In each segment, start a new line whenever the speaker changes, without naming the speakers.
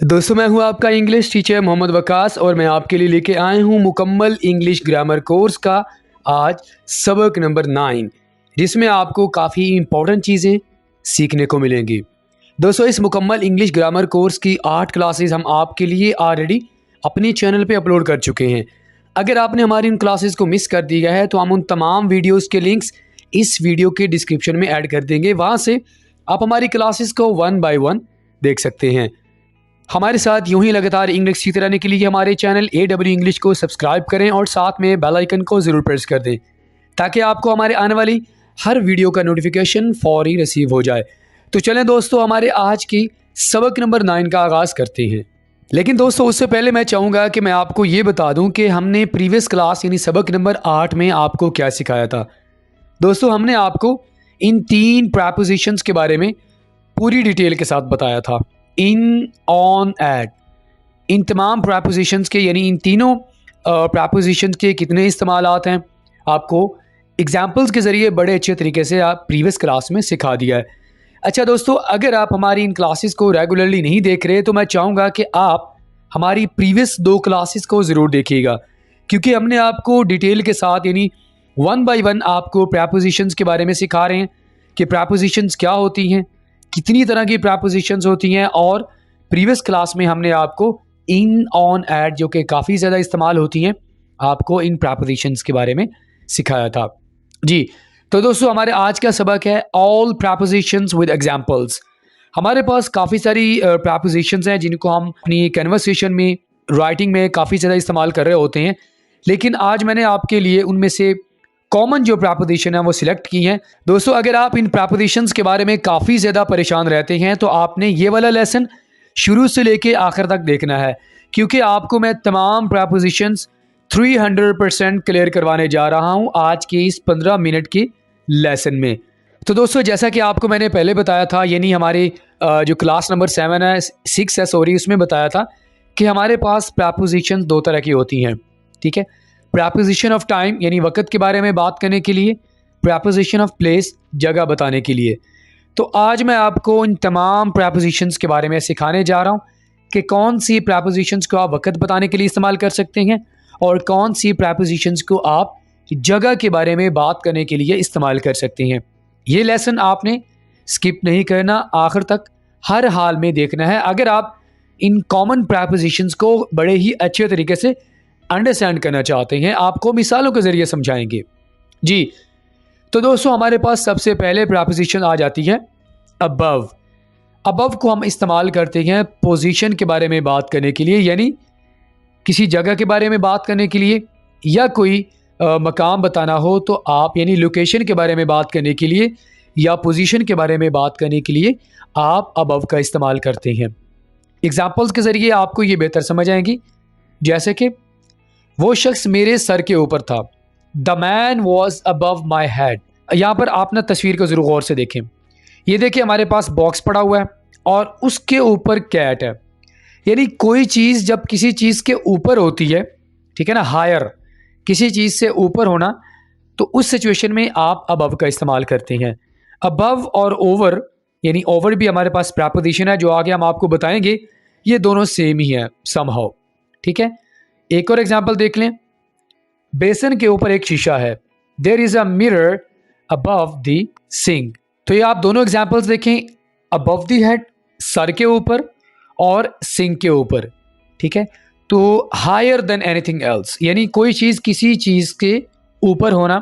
दोस्तों मैं हूं आपका इंग्लिश टीचर मोहम्मद वकास और मैं आपके लिए लेके आया हूं मुकम्मल इंग्लिश ग्रामर कोर्स का आज सबक नंबर 9 जिसमें आपको काफ़ी इम्पोर्टेंट चीज़ें सीखने को मिलेंगी। दोस्तों इस मुकम्मल इंग्लिश ग्रामर कोर्स की 8 क्लासेस हम आपके लिए ऑलरेडी अपने चैनल पे अपलोड कर चुके हैं। अगर आपने हमारी इन क्लासेस को मिस कर दिया है तो हम उन तमाम वीडियोज़ के लिंक्स इस वीडियो के डिस्क्रिप्शन में ऐड कर देंगे, वहाँ से आप हमारी क्लासेस को 1 बाय 1 देख सकते हैं। हमारे साथ यूं ही लगातार इंग्लिश सीखते रहने के लिए हमारे चैनल AW इंग्लिश को सब्सक्राइब करें और साथ में बेल आइकन को ज़रूर प्रेस कर दें ताकि आपको हमारे आने वाली हर वीडियो का नोटिफिकेशन फौरी रिसीव हो जाए। तो चलें दोस्तों, हमारे आज की सबक नंबर 9 का आगाज़ करते हैं। लेकिन दोस्तों उससे पहले मैं चाहूँगा कि मैं आपको ये बता दूँ कि हमने प्रीवियस क्लास यानी सबक नंबर 8 में आपको क्या सिखाया था। दोस्तों हमने आपको इन 3 प्रपोजिशंस के बारे में पूरी डिटेल के साथ बताया था। इन, ऑन, एट, इन तमाम प्रपोजिशंस के यानी इन तीनों प्रपोजिशंस के कितने इस्तेमालात हैं आपको एग्जाम्पल्स के ज़रिए बड़े अच्छे तरीके से आप प्रीवियस क्लास में सिखा दिया है। अच्छा दोस्तों, अगर आप हमारी इन क्लासेस को रेगुलरली नहीं देख रहे तो मैं चाहूँगा कि आप हमारी प्रीवियस 2 क्लासेस को ज़रूर देखिएगा, क्योंकि हमने आपको डिटेल के साथ यानी 1 बाय 1 आपको प्रपोजिशंस के बारे में सिखा रहे हैं कि प्रपोजिशंस क्या होती हैं, कितनी तरह की प्रपोजिशंस होती हैं। और प्रीवियस क्लास में हमने आपको इन, ऑन, एट जो कि काफ़ी ज़्यादा इस्तेमाल होती हैं, आपको इन प्रपोजिशंस के बारे में सिखाया था जी। तो दोस्तों हमारे आज का सबक है ऑल प्रपोजिशंस विद एग्जांपल्स। हमारे पास काफ़ी सारी प्रपोजिशंस हैं जिनको हम अपनी कन्वर्सेशन में, राइटिंग में काफ़ी ज़्यादा इस्तेमाल कर रहे होते हैं, लेकिन आज मैंने आपके लिए उनमें से कॉमन जो प्रपोजिशन है वो सिलेक्ट की हैं। दोस्तों अगर आप इन प्रपोजिशंस के बारे में काफ़ी ज़्यादा परेशान रहते हैं तो आपने ये वाला लेसन शुरू से लेके आखिर तक देखना है, क्योंकि आपको मैं तमाम प्रपोजिशंस 300% क्लियर करवाने जा रहा हूँ आज के इस 15 मिनट के लेसन में। तो दोस्तों जैसा कि आपको मैंने पहले बताया था, यानी हमारे जो क्लास नंबर 6 है सॉरी, उसमें बताया था कि हमारे पास प्रपोजिशंस 2 तरह की होती हैं। ठीक है, प्रपोजिशन ऑफ टाइम यानी वक्त के बारे में बात करने के लिए, प्रपोजिशन ऑफ प्लेस जगह बताने के लिए। तो आज मैं आपको इन तमाम प्रपोजिशंस के बारे में सिखाने जा रहा हूँ कि कौन सी प्रपोजिशंस को आप वक्त बताने के लिए इस्तेमाल कर सकते हैं और कौन सी प्रपोजिशंस को आप जगह के बारे में बात करने के लिए इस्तेमाल कर सकते हैं। ये लेसन आपने स्किप नहीं करना, आखिर तक हर हाल में देखना है अगर आप इन कॉमन प्रपोजिशंस को बड़े ही अच्छे तरीके से अंडरस्टैंड करना चाहते हैं। आपको मिसालों के ज़रिए समझाएंगे जी। तो दोस्तों हमारे पास सबसे पहले प्रपोजिशन आ जाती है अबव। अबव को हम इस्तेमाल करते हैं पोजीशन के बारे में बात करने के लिए, यानी किसी जगह के बारे में बात करने के लिए, या कोई मकाम बताना हो तो आप यानी लोकेशन के बारे में बात करने के लिए या पोजीशन के बारे में बात करने के लिए आप अबव का इस्तेमाल करते हैं। एग्जाम्पल्स के ज़रिए आपको ये बेहतर समझ आएंगी, जैसे कि वो शख्स मेरे सर के ऊपर था। The man was above my head. यहाँ पर आप ना तस्वीर को ज़रूर गौर से देखें। ये देखिए हमारे पास बॉक्स पड़ा हुआ है और उसके ऊपर कैट है, यानी कोई चीज़ जब किसी चीज़ के ऊपर होती है, ठीक है ना, हायर किसी चीज़ से ऊपर होना, तो उस सिचुएशन में आप अबव का इस्तेमाल करते हैं। अबव और ओवर, यानी ओवर भी हमारे पास प्रपोजिशन है जो आगे हम आपको बताएंगे, ये दोनों सेम ही है समहाउ। ठीक है, एक और एग्जाम्पल देख लें। बेसन के ऊपर एक शीशा है। There is a mirror above the sink. तो ये आप दोनों एग्जाम्पल्स देखें, अबव द हेड सर के ऊपर और सिंक के ऊपर। ठीक है, तो हायर देन एनीथिंग एल्स, यानी कोई चीज़ किसी चीज़ के ऊपर होना,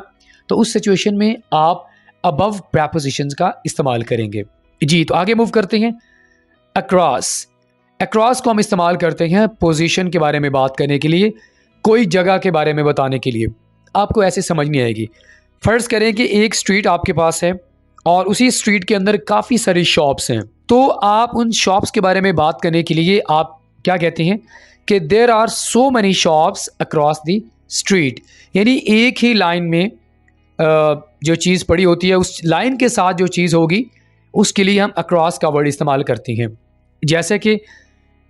तो उस सिचुएशन में आप अबव प्रपोजिशंस का इस्तेमाल करेंगे जी। तो आगे मूव करते हैं। अक्रॉस। अक्रॉस को हम इस्तेमाल करते हैं पोजीशन के बारे में बात करने के लिए, कोई जगह के बारे में बताने के लिए। आपको ऐसे समझ नहीं आएगी। फ़र्ज़ करें कि एक स्ट्रीट आपके पास है और उसी स्ट्रीट के अंदर काफ़ी सारी शॉप्स हैं, तो आप उन शॉप्स के बारे में बात करने के लिए आप क्या कहते हैं कि there are so many shops across the street, यानी एक ही लाइन में जो चीज़ पड़ी होती है उस लाइन के साथ जो चीज़ होगी उसके लिए हम अक्रॉस का वर्ड इस्तेमाल करते हैं। जैसे कि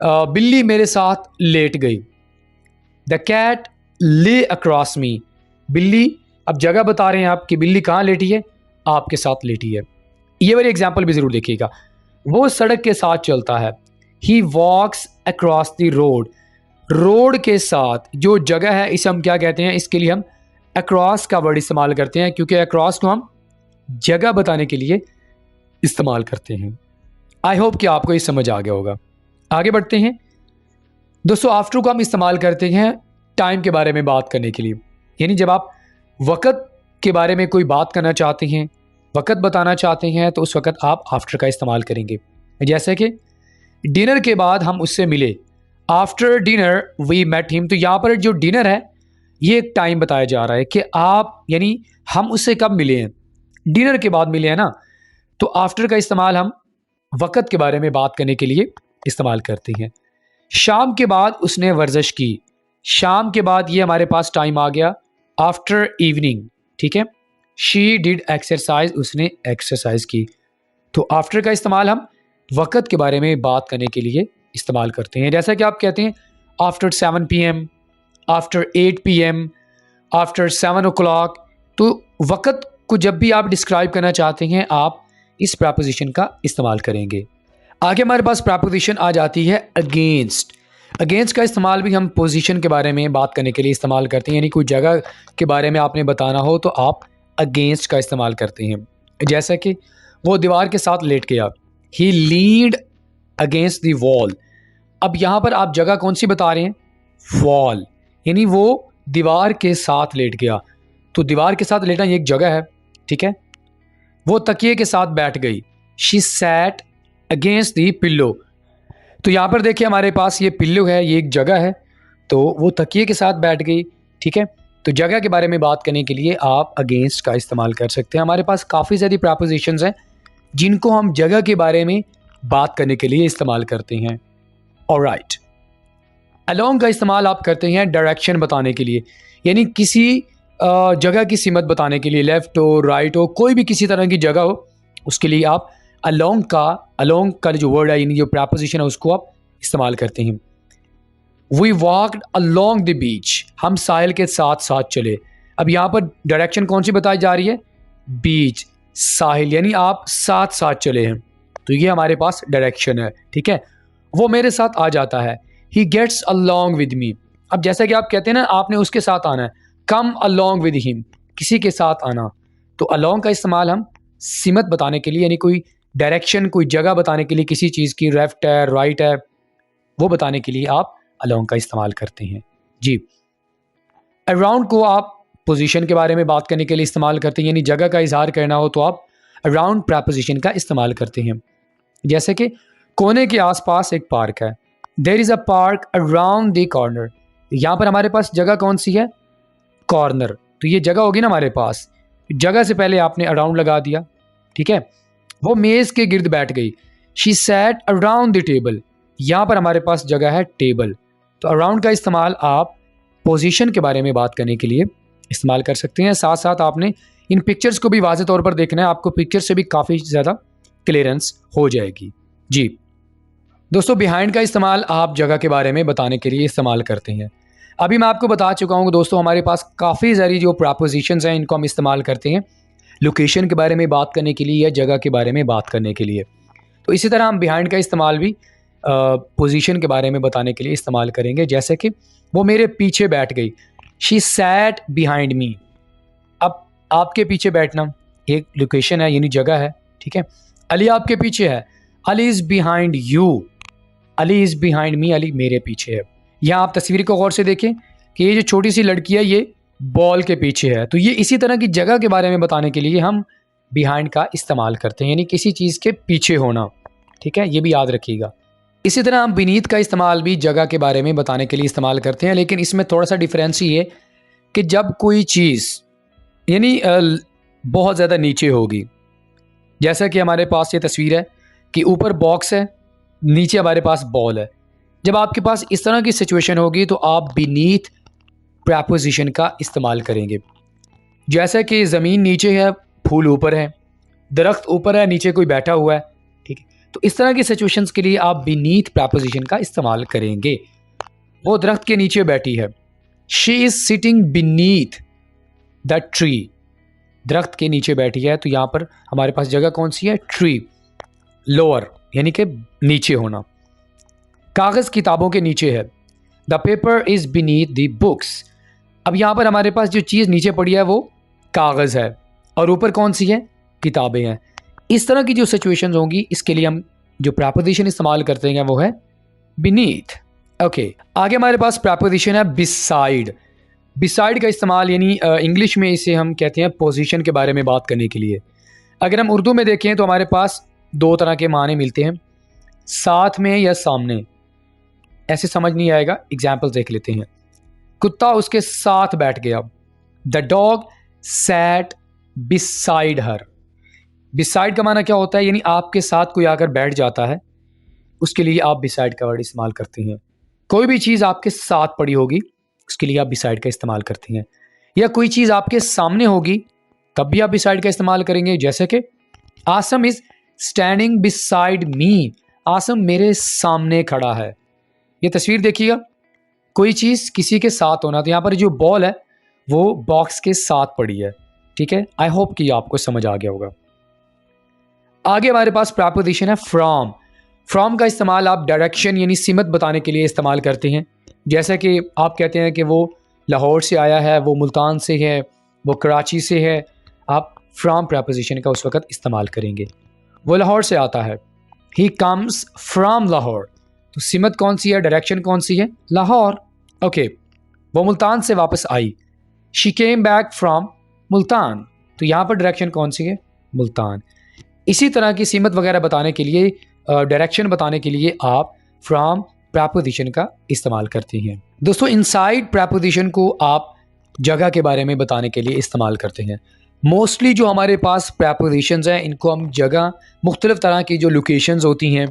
बिल्ली मेरे साथ लेट गई। द कैट ले अक्रॉस मी। बिल्ली, अब जगह बता रहे हैं आप कि बिल्ली कहाँ लेटी है, आपके साथ लेटी है। ये वाली एग्जाम्पल भी ज़रूर देखिएगा। वो सड़क के साथ चलता है। ही वॉक्स अक्रॉस द रोड। रोड के साथ जो जगह है इसे हम क्या कहते हैं, इसके लिए हम अक्रॉस का वर्ड इस्तेमाल करते हैं, क्योंकि अक्रॉस को हम जगह बताने के लिए इस्तेमाल करते हैं। आई होप कि आपको ये समझ आ गया होगा। आगे बढ़ते हैं दोस्तों। आफ्टर को हम इस्तेमाल करते हैं टाइम के बारे में बात करने के लिए, यानी जब आप वक़्त के बारे में कोई बात करना चाहते हैं, वक़्त बताना चाहते हैं, तो उस वक़्त आप आफ्टर का इस्तेमाल करेंगे। जैसे कि डिनर के बाद हम उससे मिले, after dinner we met him. तो यहाँ पर जो डिनर है ये एक टाइम बताया जा रहा है कि आप, यानी हम उससे कब मिले हैं, डिनर के बाद मिले हैं ना। तो आफ्टर का इस्तेमाल हम वक़्त के बारे में बात करने के लिए इस्तेमाल करते हैं। शाम के बाद उसने वर्जिश की, शाम के बाद ये हमारे पास टाइम आ गया आफ्टर इवनिंग, ठीक है। शी डिड एक्सरसाइज, उसने एक्सरसाइज की। तो आफ्टर का इस्तेमाल हम वक़्त के बारे में बात करने के लिए इस्तेमाल करते हैं। जैसा कि आप कहते हैं after 7 PM, after 8 PM, after 7 o'clock। तो वक़्त को जब भी आप डिस्क्राइब करना चाहते हैं आप इस प्रपोजिशन का इस्तेमाल करेंगे। आगे हमारे पास प्रपोजिशन आ जाती है अगेंस्ट। अगेंस्ट का इस्तेमाल भी हम पोजीशन के बारे में बात करने के लिए इस्तेमाल करते हैं, यानी कोई जगह के बारे में आपने बताना हो तो आप अगेंस्ट का इस्तेमाल करते हैं। जैसा कि वो दीवार के साथ लेट गया, ही लीन्ड अगेंस्ट द वॉल। अब यहाँ पर आप जगह कौन सी बता रहे हैं, वॉल, यानी वो दीवार के साथ लेट गया। तो दीवार के साथ लेटना ये एक जगह है, ठीक है। वो तकिए के साथ बैठ गई, she set against the pillow. तो यहाँ पर देखिए हमारे पास ये पिल्लो है, ये एक जगह है, तो वो तकिए के साथ बैठ गई, ठीक है। तो जगह के बारे में बात करने के लिए आप अगेंस्ट का इस्तेमाल कर सकते हैं। हमारे पास काफ़ी ज़्यादा प्रपोजिशंस हैं जिनको हम जगह के बारे में बात करने के लिए इस्तेमाल करते हैं। ऑलराइट, अलोंग का इस्तेमाल आप करते हैं डायरेक्शन बताने के लिए, यानी किसी जगह की सिमत बताने के लिए, लेफ़्ट हो राइट हो, कोई भी किसी तरह की जगह हो, उसके लिए आप अलोंग का जो वर्ड है, यानी जो प्रपोजिशन है, उसको आप इस्तेमाल करते हैं। We walked along the beach, हम साहिल के साथ साथ चले। अब यहाँ पर डायरेक्शन कौन सी बताई जा रही है, बीच, साहिल, यानी आप साथ साथ चले हैं, तो ये हमारे पास डायरेक्शन है, ठीक है। वो मेरे साथ आ जाता है, he gets along with me. अब जैसा कि आप कहते हैं ना, आपने उसके साथ आना है, कम अलोंग विद हिम, किसी के साथ आना। तो अलोंग का इस्तेमाल हम सिमत बताने के लिए, यानी कोई डायरेक्शन, कोई जगह बताने के लिए, किसी चीज़ की लेफ्ट है राइट है, वो बताने के लिए आप अलोंग का इस्तेमाल करते हैं जी। अराउंड को आप पोजीशन के बारे में बात करने के लिए इस्तेमाल करते हैं, यानी जगह का इजहार करना हो तो आप अराउंड प्रपोजिशन का इस्तेमाल करते हैं। जैसे कि कोने के आसपास एक पार्क है, there is a park around the corner. यहाँ पर हमारे पास जगह कौन सी है, कॉर्नर, तो ये जगह होगी ना हमारे पास। जगह से पहले आपने अराउंड लगा दिया, ठीक है। वो मेज़ के गिर्द बैठ गई, she set around the table. यहाँ पर हमारे पास जगह है टेबल। तो अराउंड का इस्तेमाल आप पोजीशन के बारे में बात करने के लिए इस्तेमाल कर सकते हैं। साथ साथ आपने इन पिक्चर्स को भी वाज़े तौर पर देखना है, आपको पिक्चर से भी काफ़ी ज़्यादा क्लियरेंस हो जाएगी जी। दोस्तों, बिहाइंड का इस्तेमाल आप जगह के बारे में बताने के लिए इस्तेमाल करते हैं। अभी मैं आपको बता चुका हूँ दोस्तों, हमारे पास काफ़ी सारी जो प्रपोजिशंस हैं इनको हम इस्तेमाल करते हैं लोकेशन के बारे में बात करने के लिए या जगह के बारे में बात करने के लिए। तो इसी तरह हम बिहाइंड का इस्तेमाल भी पोजीशन के बारे में बताने के लिए इस्तेमाल करेंगे। जैसे कि वो मेरे पीछे बैठ गई, शी सैट बिहाइंड मी। अब आपके पीछे बैठना एक लोकेशन है, यानी जगह है, ठीक है। अली आपके पीछे है, Ali is behind you, Ali is behind me, Ali मेरे पीछे है। यहाँ आप तस्वीर को गौर से देखें कि ये जो छोटी सी लड़की है ये बॉल के पीछे है। तो ये इसी तरह की जगह के बारे में बताने के लिए हम बिहाइंड का इस्तेमाल करते हैं, यानी किसी चीज़ के पीछे होना, ठीक है, ये भी याद रखिएगा। इसी तरह हम बीनीथ का इस्तेमाल भी जगह के बारे में बताने के लिए इस्तेमाल करते हैं, लेकिन इसमें थोड़ा सा डिफरेंस ये है कि जब कोई चीज़ यानी बहुत ज़्यादा नीचे होगी, जैसा कि हमारे पास ये तस्वीर है कि ऊपर बॉक्स है, नीचे हमारे पास बॉल है। जब आपके पास इस तरह की सिचुएशन होगी तो आप बीनीथ प्रपोजिशन का इस्तेमाल करेंगे। जैसा कि ज़मीन नीचे है, फूल ऊपर है, दरख्त ऊपर है, नीचे कोई बैठा हुआ है, ठीक है। तो इस तरह की सिचुएशंस के लिए आप बीनीथ प्रपोजिशन का इस्तेमाल करेंगे। वो दरख्त के नीचे बैठी है, she is sitting beneath the tree, दरख्त के नीचे बैठी है। तो यहाँ पर हमारे पास जगह कौन सी है, ट्री, लोअर, यानी कि नीचे होना। कागज़ किताबों के नीचे है। The paper is beneath the books. अब यहाँ पर हमारे पास जो चीज़ नीचे पड़ी है वो कागज़ है और ऊपर कौन सी है, किताबें हैं। इस तरह की जो सिचुएशंस होंगी इसके लिए हम जो प्रपोजिशन इस्तेमाल करते हैं वो है बीनीथ। ओके, आगे हमारे पास प्रपोजिशन है बिसाइड। बिसाइड का इस्तेमाल यानी इंग्लिश में इसे हम कहते हैं पोजीशन के बारे में बात करने के लिए। अगर हम उर्दू में देखें तो हमारे पास दो तरह के माने मिलते हैं, साथ में या सामने। ऐसे समझ नहीं आएगा, एग्जाम्पल देख लेते हैं। कुत्ता उसके साथ बैठ गया। The dog sat beside her. Beside का माना क्या होता है, यानी आपके साथ कोई आकर बैठ जाता है, उसके लिए आप बिसाइड का वर्ड इस्तेमाल करते हैं। कोई भी चीज़ आपके साथ पड़ी होगी उसके लिए आप बिसाइड का इस्तेमाल करते हैं, या कोई चीज़ आपके सामने होगी तब भी आप बिसाइड का इस्तेमाल करेंगे। जैसे कि Aasam is standing beside me. Aasam मेरे सामने खड़ा है। ये तस्वीर देखिएगा, कोई चीज़ किसी के साथ होना, तो यहाँ पर जो बॉल है वो बॉक्स के साथ पड़ी है। ठीक है, आई होप कि आपको समझ आ गया होगा। आगे हमारे पास प्रपोजिशन है फ्रॉम। फ्रॉम का इस्तेमाल आप डायरेक्शन यानी सिमत बताने के लिए इस्तेमाल करते हैं। जैसे कि आप कहते हैं कि वो लाहौर से आया है, वो मुल्तान से है, वो कराची से है, आप फ्रॉम प्रपोजिशन का उस वक़्त इस्तेमाल करेंगे। वो लाहौर से आता है, ही कम्स फ्रॉम लाहौर। तो सिमत कौन सी है, डायरेक्शन कौन सी है, लाहौर। ओके, वो मुल्तान से वापस आई, she came back from Multan. तो यहाँ पर डायरेक्शन कौन सी है, मुल्तान। इसी तरह की सीमत वगैरह बताने के लिए, डायरेक्शन बताने के लिए आप फ्रॉम प्रपोजिशन का इस्तेमाल करते हैं। दोस्तों, इनसाइड प्रपोजिशन को आप जगह के बारे में बताने के लिए इस्तेमाल करते हैं। मोस्टली जो हमारे पास प्रपोजिशंस हैं इनको हम जगह, मुख्तलिफ तरह की जो लोकेशंस होती हैं,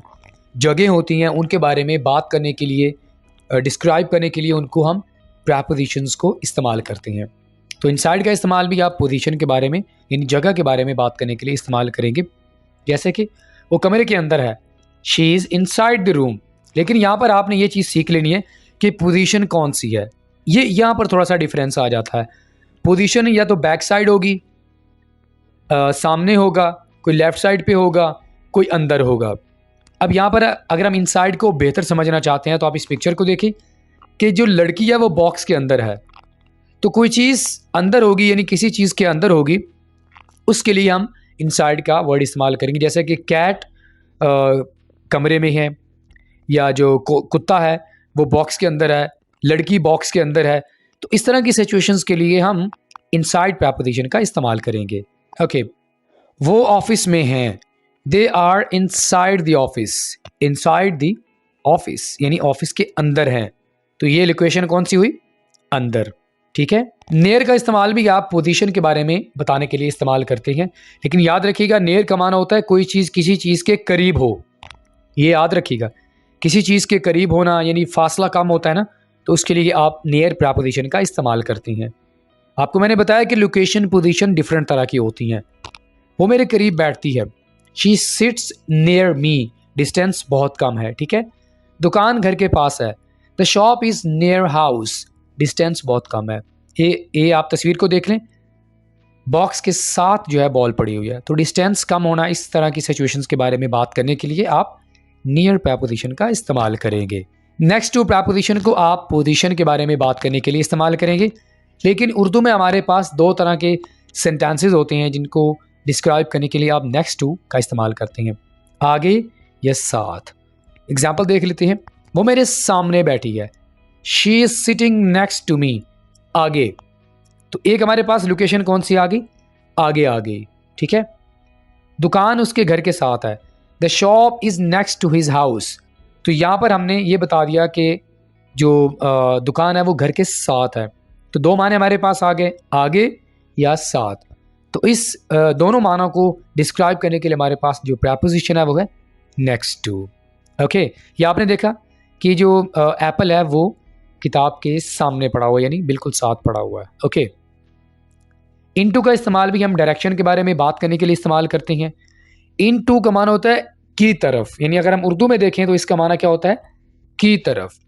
जगह होती हैं, उनके बारे में बात करने के लिए, डिस्क्राइब करने के लिए उनको हम प्रपोजिशंस को इस्तेमाल करते हैं। तो इनसाइड का इस्तेमाल भी आप पोजीशन के बारे में यानी जगह के बारे में बात करने के लिए इस्तेमाल करेंगे। जैसे कि वो कमरे के अंदर है, she is inside the room. लेकिन यहाँ पर आपने ये चीज़ सीख लेनी है कि पोजीशन कौन सी है। ये यहाँ पर थोड़ा सा डिफरेंस आ जाता है। पोजीशन या तो बैक साइड होगी, सामने होगा, कोई लेफ़्ट साइड पे होगा, कोई अंदर होगा। अब यहाँ पर अगर हम इनसाइड को बेहतर समझना चाहते हैं तो आप इस पिक्चर को देखिए कि जो लड़की है वो बॉक्स के अंदर है, तो कोई चीज़ अंदर होगी यानी किसी चीज़ के अंदर होगी, उसके लिए हम इनसाइड का वर्ड इस्तेमाल करेंगे। जैसे कि कैट कमरे में है, या जो कुत्ता है वो बॉक्स के अंदर है, लड़की बॉक्स के अंदर है। तो इस तरह की सिचुएशंस के लिए हम इनसाइड प्रपोजिशन का इस्तेमाल करेंगे। ओके, वो ऑफिस में हैं, they are inside the office. Inside the office यानी ऑफिस के अंदर हैं, तो ये लोकेशन कौन सी हुई, अंदर। ठीक है, नेयर का इस्तेमाल भी आप पोजीशन के बारे में बताने के लिए इस्तेमाल करते हैं, लेकिन याद रखिएगा नेयर का माना होता है कोई चीज़ किसी चीज़ के करीब हो। ये याद रखिएगा, किसी चीज़ के करीब होना यानी फासला कम होता है ना, तो उसके लिए आप नेयर प्रपोजिशन का इस्तेमाल करते हैं। आपको मैंने बताया कि लोकेशन पोजीशन डिफरेंट तरह की होती हैं। वो मेरे करीब बैठती है, she seats near me, distance बहुत कम है। ठीक है, दुकान घर के पास है, the shop is near house, distance बहुत कम है। ये आप तस्वीर को देख लें, बॉक्स के साथ जो है बॉल पड़ी हुई है, तो डिस्टेंस कम होना, इस तरह की सिचुएशंस के बारे में बात करने के लिए आप नियर प्रपोजिशन का इस्तेमाल करेंगे। नेक्स्ट टू प्रपोजिशन को आप पोजीशन के बारे में बात करने के लिए इस्तेमाल करेंगे, लेकिन उर्दू में हमारे पास दो तरह के सेंटेंसेस होते हैं जिनको डिस्क्राइब करने के लिए आप नेक्स्ट टू का इस्तेमाल करते हैं, आगे या साथ। एग्जाम्पल देख लेते हैं, वो मेरे सामने बैठी है, she is sitting next to me, आगे। तो एक हमारे पास लोकेशन कौन सी आ गई, आगे आ गई। ठीक है, दुकान उसके घर के साथ है, the shop is next to his house. तो यहाँ पर हमने ये बता दिया कि जो दुकान है वो घर के साथ है, तो दो माने हमारे पास आ गए, आगे या साथ। तो इस दोनों मानों को डिस्क्राइब करने के लिए हमारे पास जो प्रपोजिशन है वो है नेक्स्ट टू। ओके, ये आपने देखा कि जो एप्पल है वो किताब के सामने पड़ा हुआ है, यानी बिल्कुल साथ पड़ा हुआ है। ओके, इनटू का इस्तेमाल भी हम डायरेक्शन के बारे में बात करने के लिए इस्तेमाल करते हैं। इनटू का माना होता है की तरफ, यानी अगर हम उर्दू में देखें तो इसका माना क्या होता है, की तरफ।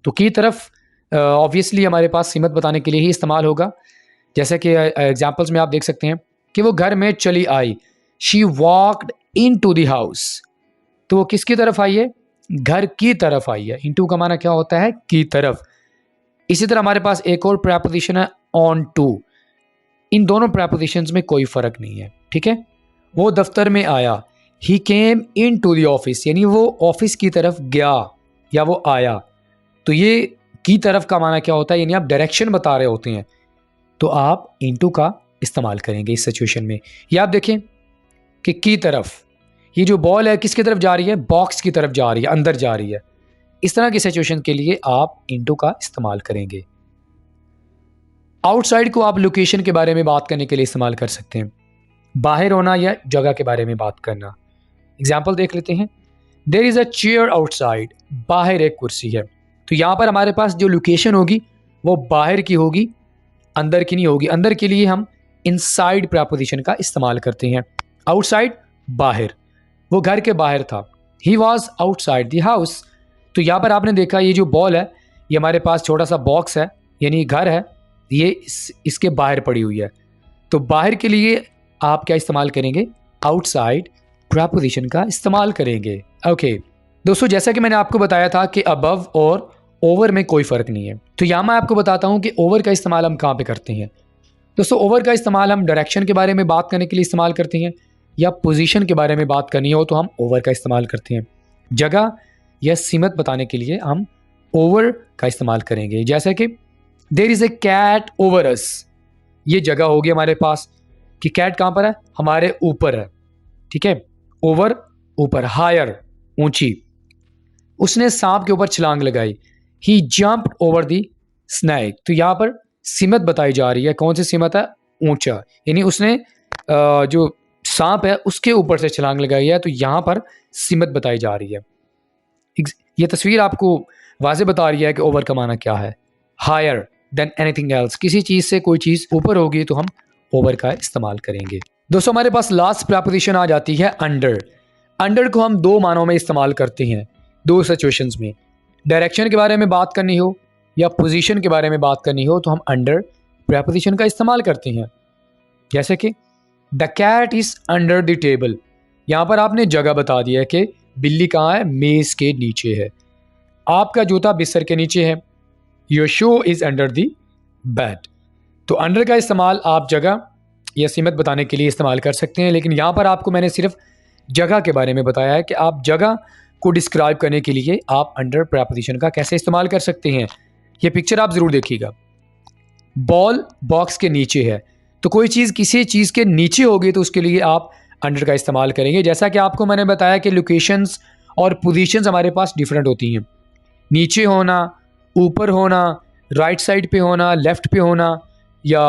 तो की तरफ ऑब्वियसली हमारे पास सीमत बताने के लिए ही इस्तेमाल होगा। जैसे कि एग्जाम्पल्स में आप देख सकते हैं कि वो घर में चली आई, she walked into the house. तो वो किसकी तरफ आई है, घर की तरफ आई है। इनटू का माना क्या होता है? की तरफ। इसी तरह हमारे पास एक और प्रेपोजिशन है ऑन टू। इन दोनों प्रेपोजिशंस में कोई फर्क नहीं है, ठीक है। वो दफ्तर में आया, ही केम इन टू द ऑफिस, यानी वो ऑफिस की तरफ गया या वो आया। तो ये की तरफ का माना क्या होता है? यानी आप डायरेक्शन बता रहे होते हैं तो आप इनटू का इस्तेमाल करेंगे इस सिचुएशन में। ये आप देखें कि की तरफ, ये जो बॉल है किसकी तरफ जा रही है? बॉक्स की तरफ जा रही है, अंदर जा रही है। इस तरह की सिचुएशन के लिए आप इनटू का इस्तेमाल करेंगे। आउटसाइड को आप लोकेशन के बारे में बात करने के लिए इस्तेमाल कर सकते हैं, बाहर होना या जगह के बारे में बात करना। एग्जाम्पल देख लेते हैं। There is a chair outside, बाहर एक कुर्सी है। तो यहाँ पर हमारे पास जो लोकेशन होगी वो बाहर की होगी, अंदर की नहीं होगी। अंदर के लिए हम इनसाइड प्रेपोजिशन का इस्तेमाल करते हैं। आउटसाइड बाहर, वो घर के बाहर था। He was outside the house. तो यहाँ पर आपने देखा ये जो बॉल है ये हमारे पास छोटा सा बॉक्स है, यानी घर है, ये इसके बाहर पड़ी हुई है। तो बाहर के लिए आप क्या इस्तेमाल करेंगे? आउटसाइड प्रेपोजिशन का इस्तेमाल करेंगे। ओके दोस्तों, जैसा कि मैंने आपको बताया था कि अबव और ओवर में कोई फ़र्क नहीं है, तो यहाँ मैं आपको बताता हूँ कि ओवर का इस्तेमाल हम कहाँ पे करते हैं। दोस्तों, ओवर का इस्तेमाल हम डायरेक्शन के बारे में बात करने के लिए इस्तेमाल करते हैं, या पोजीशन के बारे में बात करनी हो तो हम ओवर का इस्तेमाल करते हैं। जगह या सीमत बताने के लिए हम ओवर का इस्तेमाल करेंगे। जैसे कि there is a cat over us, ये जगह होगी हमारे पास कि कैट कहाँ पर है? हमारे ऊपर है, ठीक है। ओवर ऊपर, हायर ऊंची। उसने सांप के ऊपर छलांग लगाई, ही जंप्ड ओवर दी स्नैक। तो यहाँ पर सीमत बताई जा रही है। कौन सी सीमत है? ऊंचा, यानी उसने जो सांप है उसके ऊपर से छलांग लगाई है, तो यहाँ पर सीमत बताई जा रही है। ये तस्वीर आपको वाज़े बता रही है कि ओवर का माना क्या है। हायर देन एनीथिंग एल्स, किसी चीज़ से कोई चीज़ ऊपर होगी तो हम ओवर का इस्तेमाल करेंगे। दोस्तों, हमारे पास लास्ट प्रेपोजिशन आ जाती है अंडर। अंडर को हम दो मानों में इस्तेमाल करते हैं, दो सिचुएशंस में। डायरेक्शन के बारे में बात करनी हो या पोजीशन के बारे में बात करनी हो तो हम अंडर प्रेपोजिशन का इस्तेमाल करते हैं। जैसे कि the cat is under the table, यहाँ पर आपने जगह बता दिया है कि बिल्ली कहाँ है? मेज़ के नीचे है। आपका जूता बिस्तर के नीचे है। Your shoe is under the bed. तो अंडर का इस्तेमाल आप जगह या सीमत बताने के लिए इस्तेमाल कर सकते हैं, लेकिन यहाँ पर आपको मैंने सिर्फ जगह के बारे में बताया है कि आप जगह को डिस्क्राइब करने के लिए आप अंडर प्रेपोजिशन का कैसे इस्तेमाल कर सकते हैं। ये पिक्चर आप ज़रूर देखिएगा। बॉल बॉक्स के नीचे है, तो कोई चीज़ किसी चीज़ के नीचे होगी तो उसके लिए आप अंडर का इस्तेमाल करेंगे। जैसा कि आपको मैंने बताया कि लोकेशंस और पोजीशंस हमारे पास डिफरेंट होती हैं। नीचे होना, ऊपर होना, राइट साइड पे होना, लेफ़्ट पे होना या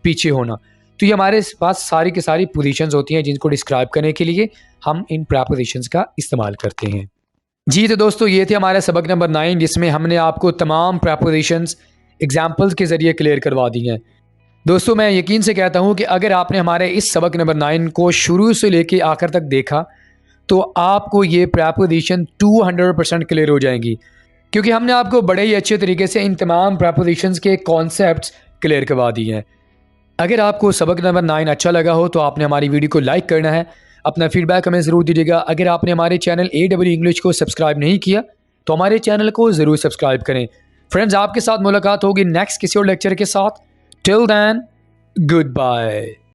पीछे होना, तो ये हमारे पास सारी की सारी पोजीशंस होती हैं जिनको डिस्क्राइब करने के लिए हम इन प्रेपोजिशंस का इस्तेमाल करते हैं। जी तो दोस्तों, ये थे हमारे सबक नंबर 9, जिसमें हमने आपको तमाम प्रेपोजिशंस एग्जाम्पल्स के ज़रिए क्लियर करवा दी हैं। दोस्तों, मैं यकीन से कहता हूँ कि अगर आपने हमारे इस सबक नंबर 9 को शुरू से लेके आखिर तक देखा तो आपको ये प्रेपोजिशन 200% क्लियर हो जाएंगी, क्योंकि हमने आपको बड़े ही अच्छे तरीके से इन तमाम प्रेपोजिशंस के कॉन्सेप्ट्स क्लियर करवा दिए हैं। अगर आपको सबक नंबर 9 अच्छा लगा हो तो आपने हमारी वीडियो को लाइक करना है, अपना फीडबैक हमें ज़रूर दीजिएगा। अगर आपने हमारे चैनल AW इंग्लिश को सब्सक्राइब नहीं किया तो हमारे चैनल को ज़रूर सब्सक्राइब करें। फ्रेंड्स, आपके साथ मुलाकात होगी नेक्स्ट किसी और लेक्चर के साथ। Till then, good bye.